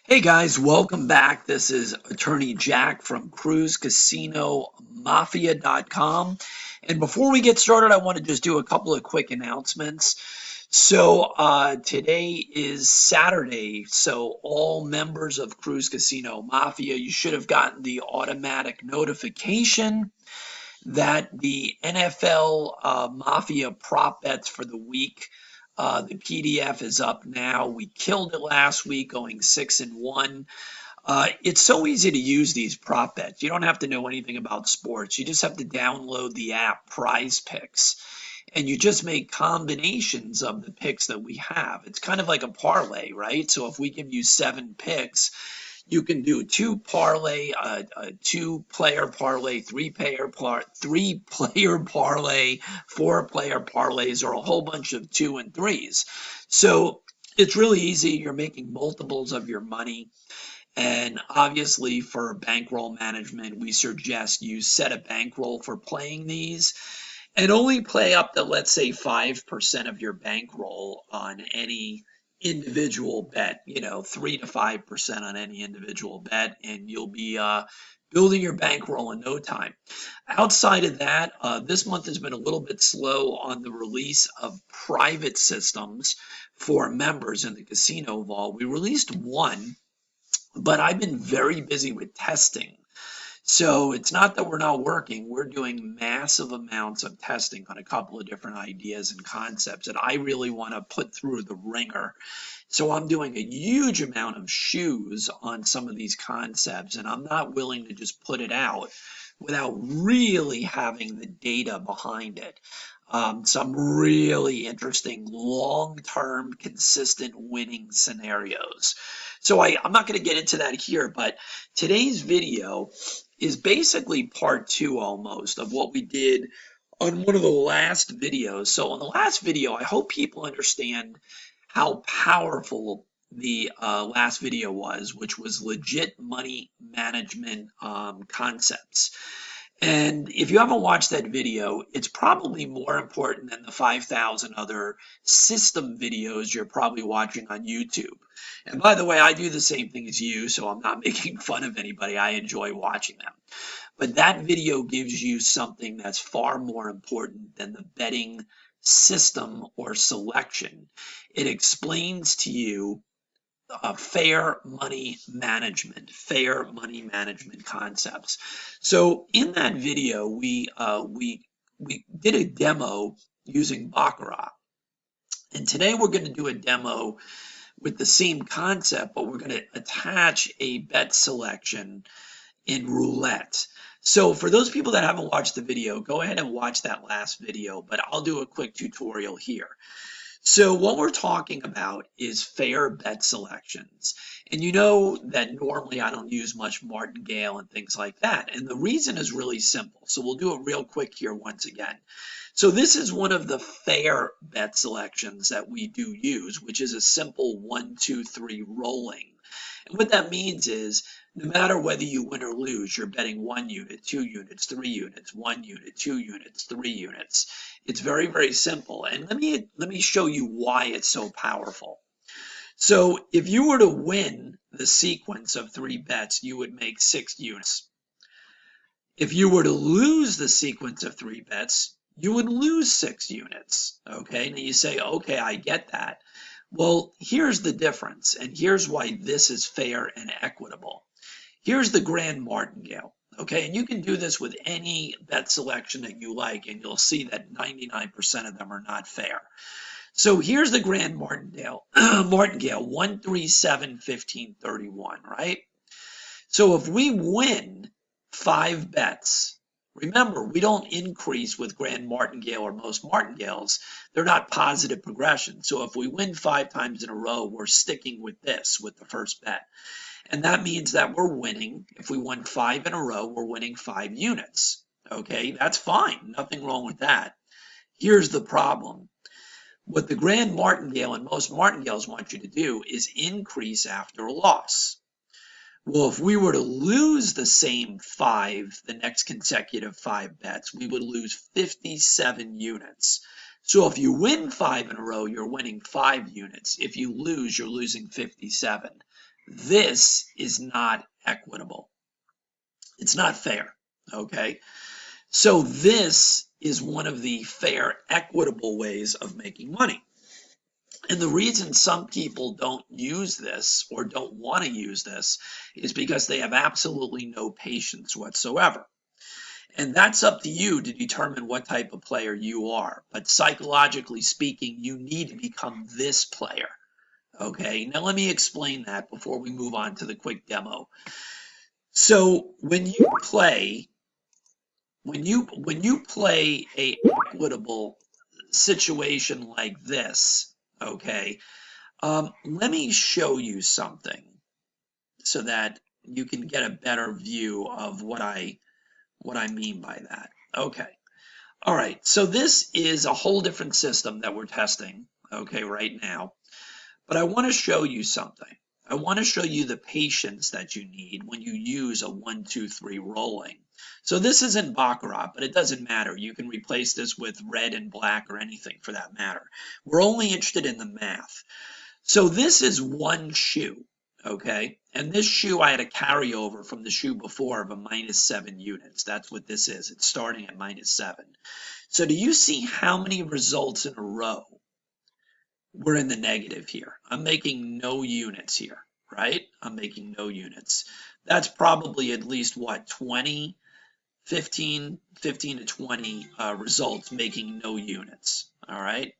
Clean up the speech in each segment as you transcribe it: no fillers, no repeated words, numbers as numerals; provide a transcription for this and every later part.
Hey guys, welcome back. This is Attorney Jack from CruiseCasinoMafia.com. And before we get started, I want to just do a couple of quick announcements. Today is Saturday, so all members of Cruise Casino Mafia, you should have gotten the automatic notification that the NFL Mafia prop bets for the week. The PDF is up now. We killed it last week, going 6-1. It's so easy to use these prop bets. You don't have to know anything about sports. You just have to download the app Prize Picks, and you just make combinations of the picks that we have. It's kind of like a parlay, right? So if we give you 7 picks, you can do two parlay, two-player parlay, three-player parlay, four-player parlays, or a whole bunch of 2 and 3s. So it's really easy. You're making multiples of your money. And obviously, for bankroll management, we suggest you set a bankroll for playing these and only play up to, let's say, 5% of your bankroll on any individual bet, 3 to 5% on any individual bet, and you'll be building your bankroll in no time. Outside of that, this month has been a little bit slow on the release of private systems for members in the casino vault. We released one, but I've been very busy with testing. So it's not that we're not working. We're doing massive amounts of testing on a couple of different ideas and concepts that I really want to put through the ringer. So I'm doing a huge amount of shoes on some of these concepts, and I'm not willing to just put it out without really having the data behind it. Some really interesting long-term consistent winning scenarios. So I'm not going to get into that here, but today's video is basically part two almost of what we did on one of the last videos. So on the last video, I hope people understand how powerful the last video was, which was legit money management concepts. And if you haven't watched that video, it's probably more important than the 5,000 other system videos you're probably watching on YouTube. And by the way, I do the same thing as you, so I'm not making fun of anybody. I enjoy watching them. But that video gives you something that's far more important than the betting system or selection. It explains to you fair money concepts. So in that video, we did a demo using baccarat, and today we're going to do a demo with the same concept, but we're going to attach a bet selection in roulette. So for those people that haven't watched the video, go ahead and watch that last video, but I'll do a quick tutorial here. So what we're talking about is fair bet selections. And you know that normally I don't use much martingale and things like that. And the reason is really simple. So we'll do it real quick here once again. So this is one of the fair bet selections that we do use, which is a simple 1, 2, 3 rolling. And what that means is no matter whether you win or lose, you're betting 1 unit, 2 units, 3 units, 1 unit, 2 units, 3 units. It's very, very simple. And let me show you why it's so powerful. So if you were to win the sequence of 3 bets, you would make 6 units. If you were to lose the sequence of 3 bets, you would lose 6 units. Okay, now you say, okay, I get that. Well, here's the difference, and here's why this is fair and equitable. Here's the grand martingale. Okay, and you can do this with any bet selection that you like, and you'll see that 99% of them are not fair. So here's the grand martingale, 1, 3, 7, 15, 31, right? So if we win 5 bets, remember, we don't increase with grand martingale or most martingales. They're not positive progression. So if we win 5 times in a row, we're sticking with this, with the first bet. And that means that we're winning. If we won 5 in a row, we're winning 5 units. Okay, that's fine. Nothing wrong with that. Here's the problem. What the grand martingale and most martingales want you to do is increase after a loss. Well, if we were to lose the same 5, the next consecutive 5 bets, we would lose 57 units. So if you win 5 in a row, you're winning 5 units. If you lose, you're losing 57. this is not equitable. It's not fair, okay? So this is one of the fair, equitable ways of making money. And the reason some people don't use this or don't want to use this is because they have absolutely no patience whatsoever. And that's up to you to determine what type of player you are. But psychologically speaking, you need to become this player. Okay, now let me explain that before we move on to the quick demo. So when you play a equitable situation like this, okay, let me show you something so that you can get a better view of what I mean by that. Okay. All right. So this is a whole different system that we're testing, okay, right now. But I want to show you something. I want to show you the patience that you need when you use a 1, 2, 3 rolling. So this isn't baccarat, but it doesn't matter. You can replace this with red and black or anything for that matter. We're only interested in the math. So this is one shoe, okay? And this shoe I had a carryover from the shoe before of a -7 units. That's what this is. It's starting at -7. So do you see how many results in a row we're in the negative here? I'm making no units here, right? I'm making no units. That's probably at least what, 20, 15 to 20 results making no units, all right?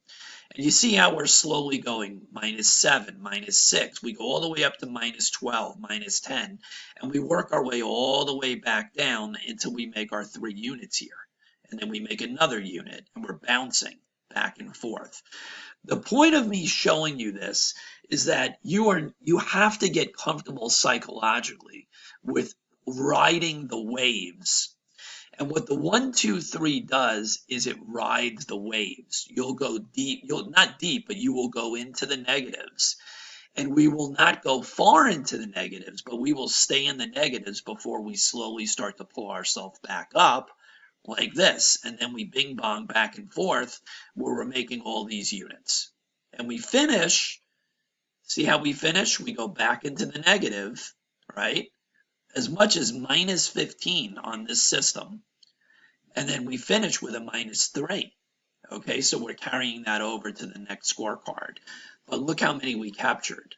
And you see how we're slowly going -7, -6. We go all the way up to -12, -10, and we work our way all the way back down until we make our 3 units here. And then we make another unit, and we're bouncing back and forth. The point of me showing you this is that you have to get comfortable psychologically with riding the waves. And what the 1, 2, 3 does is it rides the waves. You'll go deep, you'll not deep, but you will go into the negatives. And we will not go far into the negatives, but we will stay in the negatives before we slowly start to pull ourselves back up like this. And then we bing bong back and forth where we're making all these units. And we finish, see how we finish? We go back into the negative, right? As much as -15 on this system. And then we finish with a -3. Okay, so we're carrying that over to the next scorecard. But look how many we captured.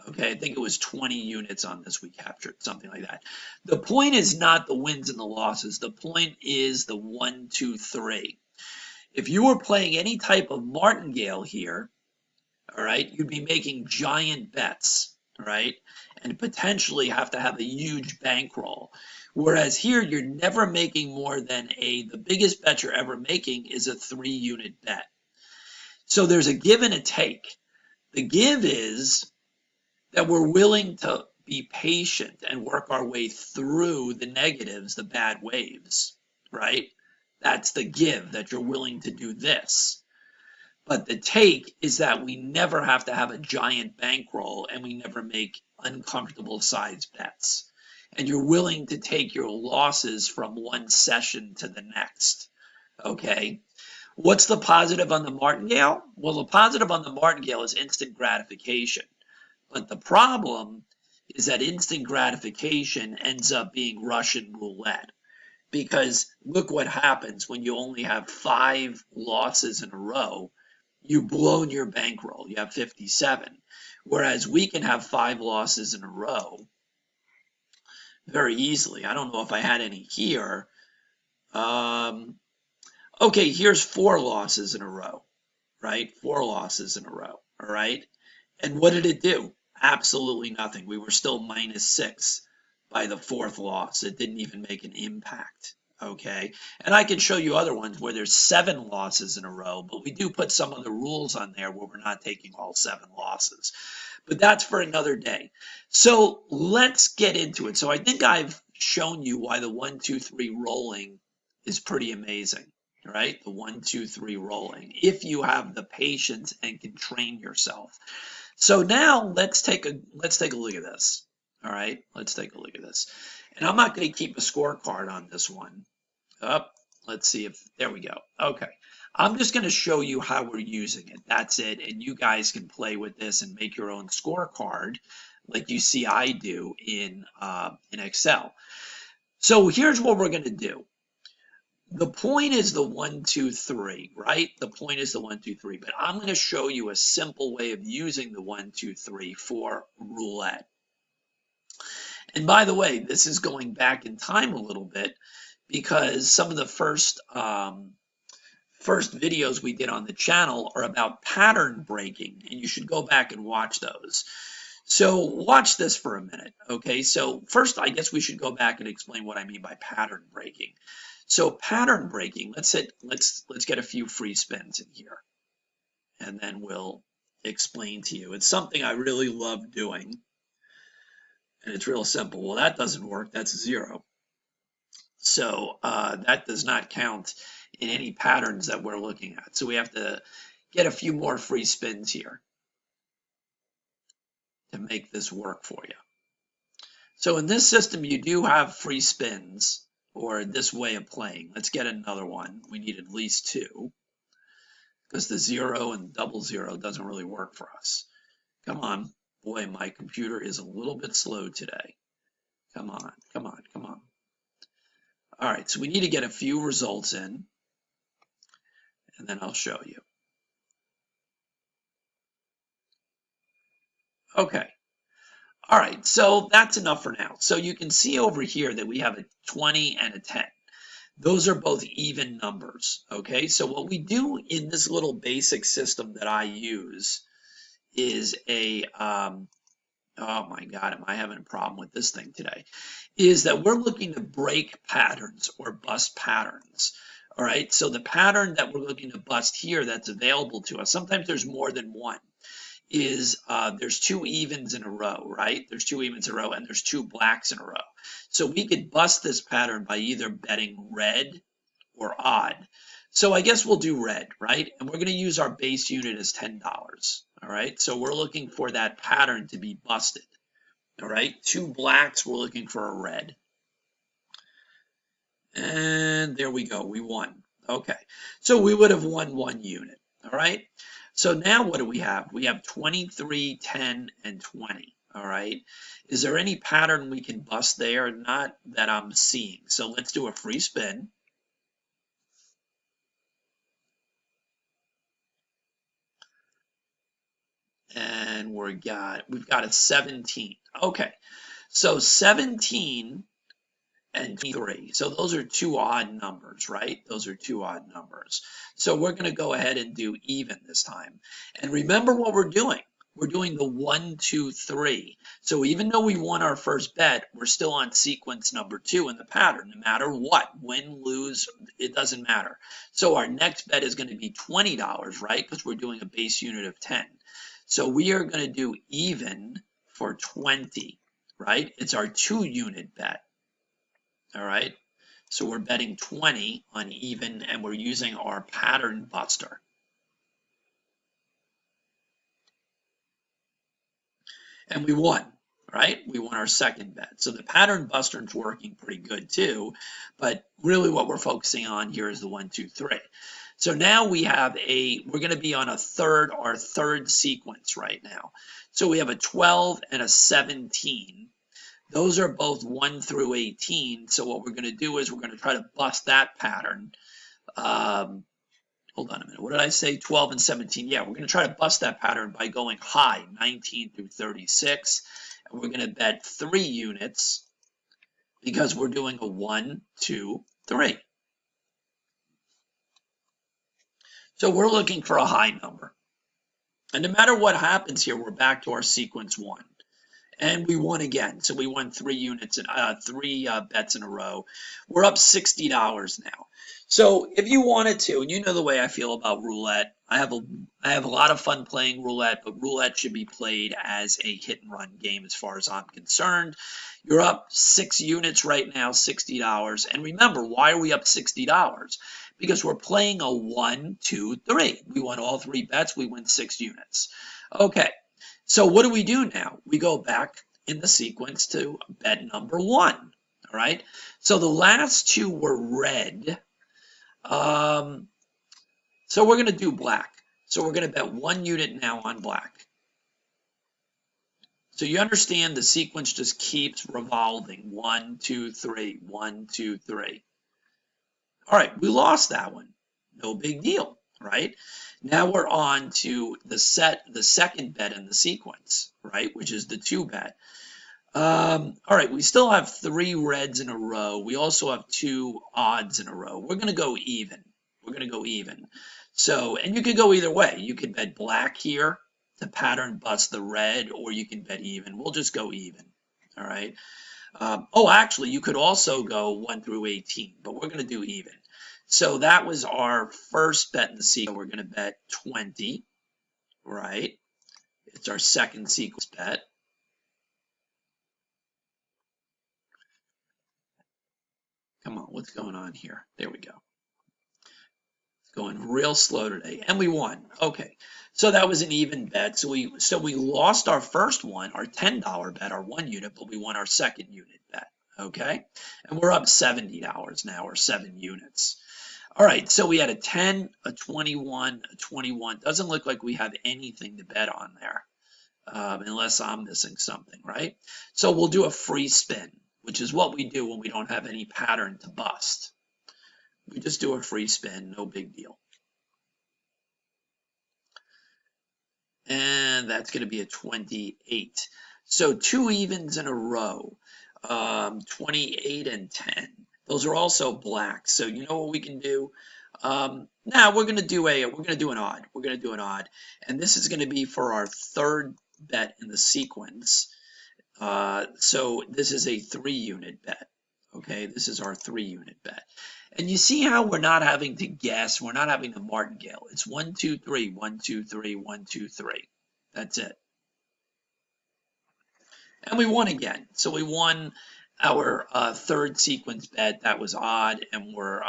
Okay, I think it was 20 units on this we captured, something like that. The point is not the wins and the losses. The point is the 1, 2, 3. If you were playing any type of martingale here, all right, you'd be making giant bets, right? And potentially have to have a huge bankroll. Whereas here, you're never making more than the biggest bet you're ever making is a 3-unit bet. So there's a give and a take. The give is that we're willing to be patient and work our way through the negatives, the bad waves, right? That's the give, that you're willing to do this. But the take is that we never have to have a giant bankroll and we never make uncomfortable size bets. And you're willing to take your losses from one session to the next, okay? What's the positive on the martingale? Well, the positive on the martingale is instant gratification. But the problem is that instant gratification ends up being Russian roulette. Because look what happens when you only have 5 losses in a row. You've blown your bankroll. You have 57. Whereas we can have 5 losses in a row very easily. I don't know if I had any here. Okay, here's 4 losses in a row, right? 4 losses in a row, all right? And what did it do? Absolutely nothing. We were still -6 by the 4th loss. It didn't even make an impact, okay? And I can show you other ones where there's 7 losses in a row, but we do put some of the rules on there where we're not taking all 7 losses. But that's for another day. So let's get into it. So I think I've shown you why the 1, 2, 3 rolling is pretty amazing, right? The 1, 2, 3 rolling, if you have the patience and can train yourself. So now let's take a look at this. All right, let's take a look at this. And I'm not going to keep a scorecard on this one. Let's see if, there we go. Okay, I'm just going to show you how we're using it. That's it. And you guys can play with this and make your own scorecard like you see I do in Excel. So here's what we're going to do. The point is the 1, 2, 3, right? The point is the 1, 2, 3, but I'm going to show you a simple way of using the 1, 2, 3 for roulette. And by the way, this is going back in time a little bit because some of the first videos we did on the channel are about pattern breaking, and you should go back and watch those. So watch this for a minute, okay? So first, I guess we should go back and explain what I mean by pattern breaking. So pattern breaking, let's get a few free spins in here, and then we'll explain to you. It's something I really love doing, and it's real simple. Well, that doesn't work. That's 0. So that does not count in any patterns that we're looking at. So we have to get a few more free spins here to make this work for you. So in this system, you do have free spins, or this way of playing. Let's get another one. We need at least 2, because the 0 and double 0 doesn't really work for us. Come on. Boy, my computer is a little bit slow today. Come on, come on, come on. All right, so we need to get a few results in, and then I'll show you. Okay. All right, so that's enough for now. So you can see over here that we have a 20 and a 10. Those are both even numbers, okay? So what we do in this little basic system that I use is a, oh my God, am I having a problem with this thing today? Is that we're looking to break patterns or bust patterns, all right? So the pattern that we're looking to bust here that's available to us, sometimes there's more than one, is there's 2 evens in a row, right? There's 2 evens in a row and there's 2 blacks in a row. So we could bust this pattern by either betting red or odd. So I guess we'll do red, right? And we're going to use our base unit as $10, all right? So we're looking for that pattern to be busted, all right? 2 blacks, we're looking for a red. And there we go, we won. Okay, so we would have won 1 unit, all right? So now what do we have? We have 23, 10, and 20, all right? Is there any pattern we can bust there? Not that I'm seeing. So let's do a free spin. And we've got a 17. Okay, so 17 and 3. So those are 2 odd numbers, right? Those are 2 odd numbers. So we're going to go ahead and do even this time. And remember what we're doing. We're doing the 1, 2, 3. So even though we won our first bet, we're still on sequence number 2 in the pattern, no matter what. Win, lose, it doesn't matter. So our next bet is going to be $20, right? Because we're doing a base unit of 10. So we are going to do even for 20, right? It's our 2 unit bet. All right, so we're betting 20 on even, and we're using our pattern buster. And we won, right? We won our second bet. So the pattern buster is working pretty good too, but really what we're focusing on here is the 1, 2, 3. So now we have we're going to be on our third sequence right now. So we have a 12 and a 17. Those are both 1 through 18. So what we're going to do is we're going to try to bust that pattern. Hold on a minute. What did I say? 12 and 17. Yeah, we're going to try to bust that pattern by going high, 19 through 36. And we're going to bet 3 units because we're doing a 1, 2, 3. So we're looking for a high number. And no matter what happens here, we're back to our sequence 1. And we won again. So we won 3 units and 3 bets in a row. We're up $60 now. So if you wanted to, and you know the way I feel about roulette, I have a lot of fun playing roulette, but roulette should be played as a hit and run game as far as I'm concerned. You're up 6 units right now, $60. And remember, why are we up $60? Because we're playing a 1, 2, 3. We won all 3 bets. We win 6 units. Okay. So what do we do now? We go back in the sequence to bet number 1, all right? So the last 2 were red. So we're going to do black. So we're going to bet 1 unit now on black. So you understand the sequence just keeps revolving. 1, 2, 3, 1, 2, 3. All right, we lost that one. No big deal, right? Now we're on to the second bet in the sequence, right? Which is the 2 bet. All right, we still have 3 reds in a row. We also have 2 odds in a row. We're going to go even. We're going to go even. So, and you could go either way. You could bet black here to pattern bust the red, or you can bet even. We'll just go even. All right. Oh, actually, you could also go 1 through 18, but we're going to do even. So that was our first bet in the sequence. We're going to bet 20, right? It's our second sequence bet. Come on, what's going on here? There we go. It's going real slow today, and we won. Okay, so that was an even bet. So we lost our first one, our $10 bet, our 1 unit, but we won our second unit bet. Okay, and we're up $70 now, or 7 units. All right, so we had a 10, a 21, a 21. Doesn't look like we have anything to bet on there, unless I'm missing something, right? So we'll do a free spin, which is what we do when we don't have any pattern to bust. We just do a free spin, no big deal. And that's going to be a 28. So 2 evens in a row, 28 and 10. Those are also black. So you know what we can do? Now we're going to do an odd. We're going to do an odd, and this is going to be for our third bet in the sequence. So this is a 3 unit bet. Okay, this is our 3 unit bet. And you see how we're not having to guess, we're not having to martingale. It's 1, 2, 3, 1, 2, 3, 1, 2, 3. That's it. And we won again. So we won our third sequence bet. That was odd. And we're,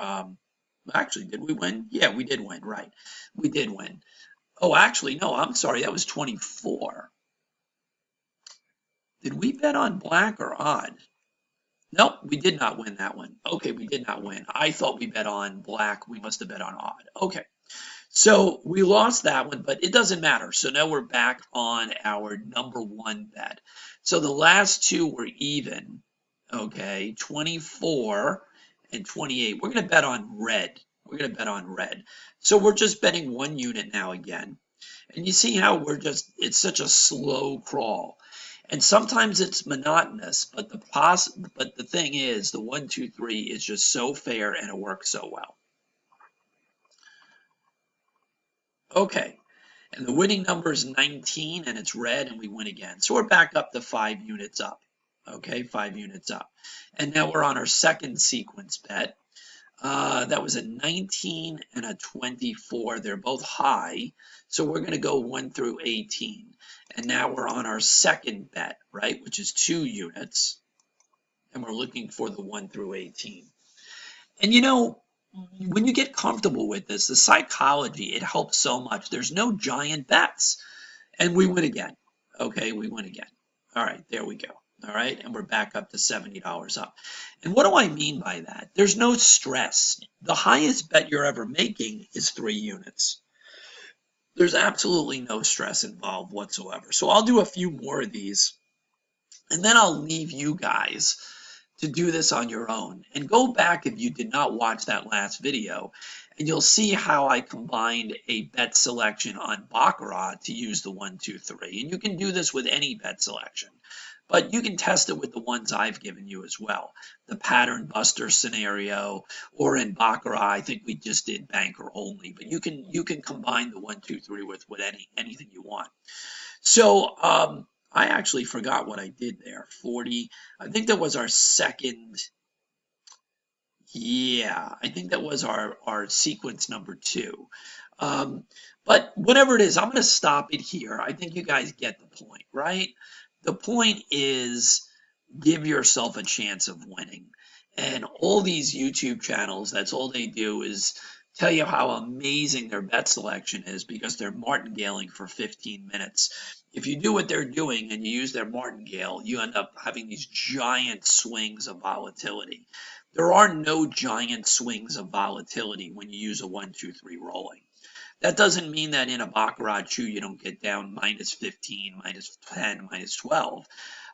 actually, did we win? Yeah, we did win, right. We did win. Oh, actually, no, I'm sorry. That was 24. Did we bet on black or odd? Nope, we did not win that one. Okay, we did not win. I thought we bet on black. We must have bet on odd. Okay, so we lost that one, but it doesn't matter. So now we're back on our number 1 bet. So the last 2 were even. Okay, 24 and 28. We're going to bet on red. We're going to bet on red. So we're just betting 1 unit now again. And you see how it's such a slow crawl. And sometimes it's monotonous, but the thing is, the 1, 2, 3 is just so fair and it works so well. Okay, and the winning number is 19, and it's red, and we win again. So we're back up to 5 units up. Okay, 5 units up. And now we're on our second sequence bet. That was a 19 and a 24. They're both high, so we're going to go 1 through 18. And now we're on our second bet, right, which is 2 units. And we're looking for the 1 through 18. And you know, when you get comfortable with this, the psychology, it helps so much. There's no giant bets. And we win again. Okay, we win again. All right, there we go. All right, and we're back up to $70 up. And what do I mean by that? There's no stress. The highest bet you're ever making is 3 units. There's absolutely no stress involved whatsoever. So I'll do a few more of these, and then I'll leave you guys to do this on your own. And go back if you did not watch that last video, and you'll see how I combined a bet selection on baccarat to use the 1, 2, 3. And you can do this with any bet selection. But you can test it with the ones I've given you as well. The pattern buster scenario, or in baccarat, I think we just did banker only. But you can combine the 1, 2, 3 with anything you want. So I actually forgot what I did there. 40. I think that was our second. Yeah, I think that was our sequence number 2. But whatever it is, I'm going to stop it here. I think you guys get the point, right? The point is, give yourself a chance of winning. And all these YouTube channels, that's all they do is tell you how amazing their bet selection is because they're martingaling for 15 minutes. If you do what they're doing and you use their martingale, you end up having these giant swings of volatility. There are no giant swings of volatility when you use a 1, 2, 3 rolling. That doesn't mean that in a baccarat shoe you don't get down minus 15, minus 10, minus 12,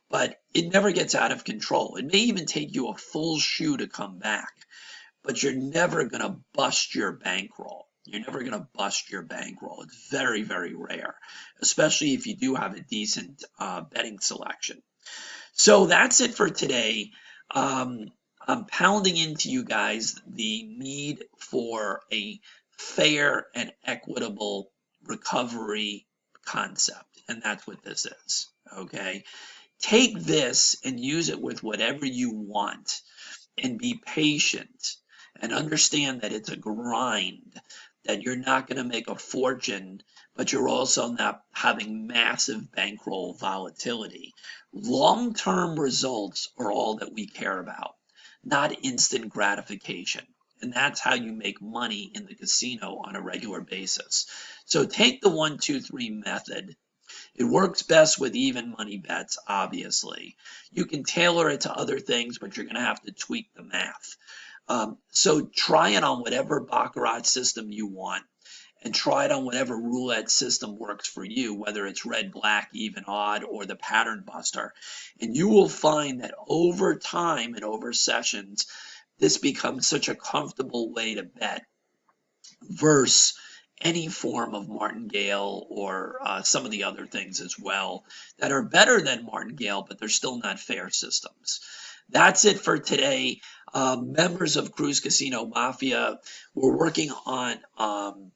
but it never gets out of control. It may even take you a full shoe to come back, but you're never going to bust your bankroll. You're never going to bust your bankroll. It's very, very rare, especially if you do have a decent betting selection. So that's it for today. I'm pounding into you guys the need for a fair and equitable recovery concept, and that's what this is. Okay, take this and use it with whatever you want, and be patient and understand that it's a grind, that you're not going to make a fortune, but you're also not having massive bankroll volatility. Long-term results are all that we care about, not instant gratification. And that's how you make money in the casino on a regular basis. So take the 1, 2, 3 method. It works best with even money bets, obviously. You can tailor it to other things, but you're going to have to tweak the math. So try it on whatever baccarat system you want, and try it on whatever roulette system works for you, whether it's red, black, even, odd, or the pattern buster. And you will find that over time and over sessions, this becomes such a comfortable way to bet versus any form of martingale or some of the other things as well that are better than martingale, but they're still not fair systems. That's it for today. Members of Cruise Casino Mafia, we're working on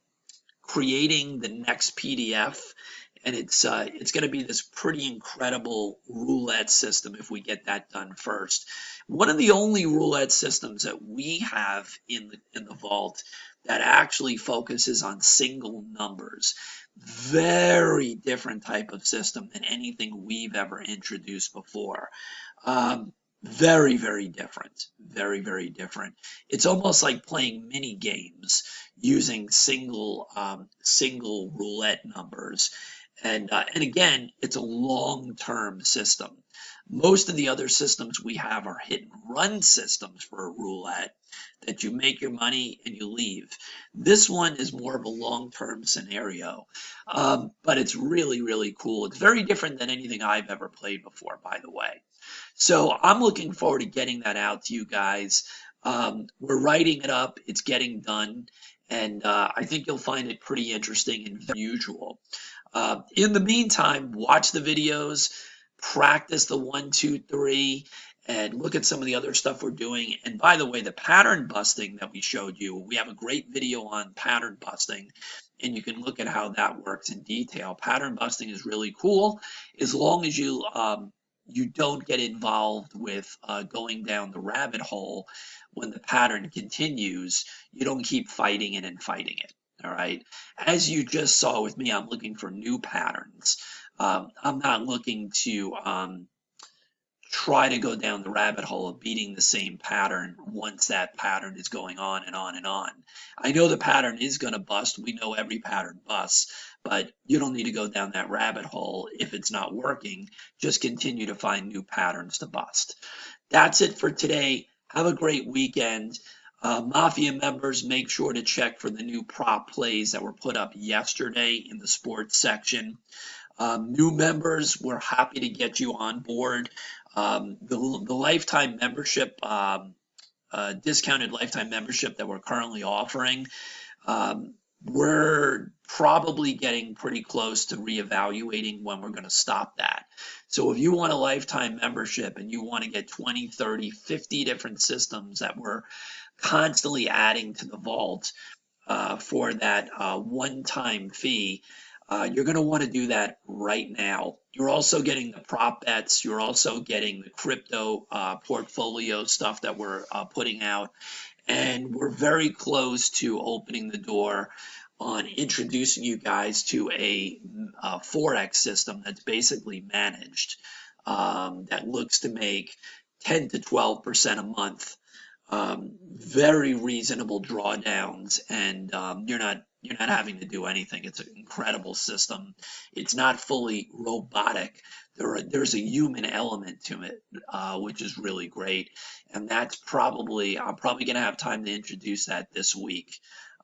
creating the next PDF, and it's going to be this pretty incredible roulette system if we get that done first. One of the only roulette systems that we have in the vault that actually focuses on single numbers. Very different type of system than anything we've ever introduced before. Very, very different. Very, very different. It's almost like playing mini games using single roulette numbers. And again, it's a long-term system. Most of the other systems we have are hit and run systems for a roulette that you make your money and you leave. This one is more of a long-term scenario, but it's really, really cool. It's very different than anything I've ever played before, by the way. So I'm looking forward to getting that out to you guys. We're writing it up. It's getting done. And I think you'll find it pretty interesting and unusual. In the meantime, watch the videos, practice the 1, 2, 3, and look at some of the other stuff we're doing. And by the way, the pattern busting that we showed you, we have a great video on pattern busting, and you can look at how that works in detail. Pattern busting is really cool as long as you don't get involved with going down the rabbit hole when the pattern continues. You don't keep fighting it and fighting it. All right. As you just saw with me, I'm looking for new patterns. I'm not looking to try to go down the rabbit hole of beating the same pattern once that pattern is going on and on and on. I know the pattern is going to bust. We know every pattern busts, but you don't need to go down that rabbit hole if it's not working. Just continue to find new patterns to bust. That's it for today. Have a great weekend. Mafia members, make sure to check for the new prop plays that were put up yesterday in the sports section. New members, we're happy to get you on board. The lifetime membership, discounted lifetime membership that we're currently offering, we're probably getting pretty close to reevaluating when we're going to stop that. So if you want a lifetime membership and you want to get 20, 30, 50 different systems that we're constantly adding to the vault for that one-time fee, you're going to want to do that right now. You're also getting the prop bets. You're also getting the crypto portfolio stuff that we're putting out. And we're very close to opening the door on introducing you guys to a Forex system that's basically managed, that looks to make 10 to 12% a month. Very reasonable drawdowns, and you're not having to do anything. It's an incredible system. It's not fully robotic. There's a human element to it, which is really great. And that's I'm probably going to have time to introduce that this week.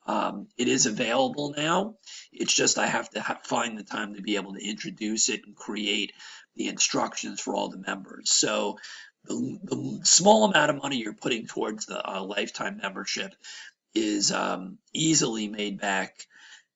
It is available now. It's just I have to find the time to be able to introduce it and create the instructions for all the members. So the small amount of money you're putting towards the lifetime membership is easily made back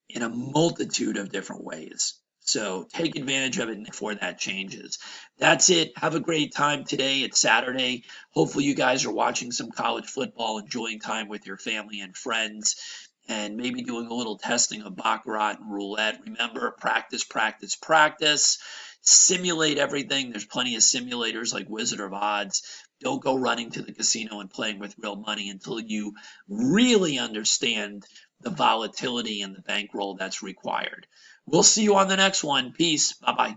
in a multitude of different ways. So take advantage of it before that changes. That's it. Have a great time today. It's Saturday. Hopefully you guys are watching some college football, enjoying time with your family and friends, and maybe doing a little testing of baccarat and roulette. Remember, practice, practice, practice. Simulate everything. There's plenty of simulators like Wizard of Odds. Don't go running to the casino and playing with real money until you really understand the volatility and the bankroll that's required. We'll see you on the next one. Peace. Bye-bye.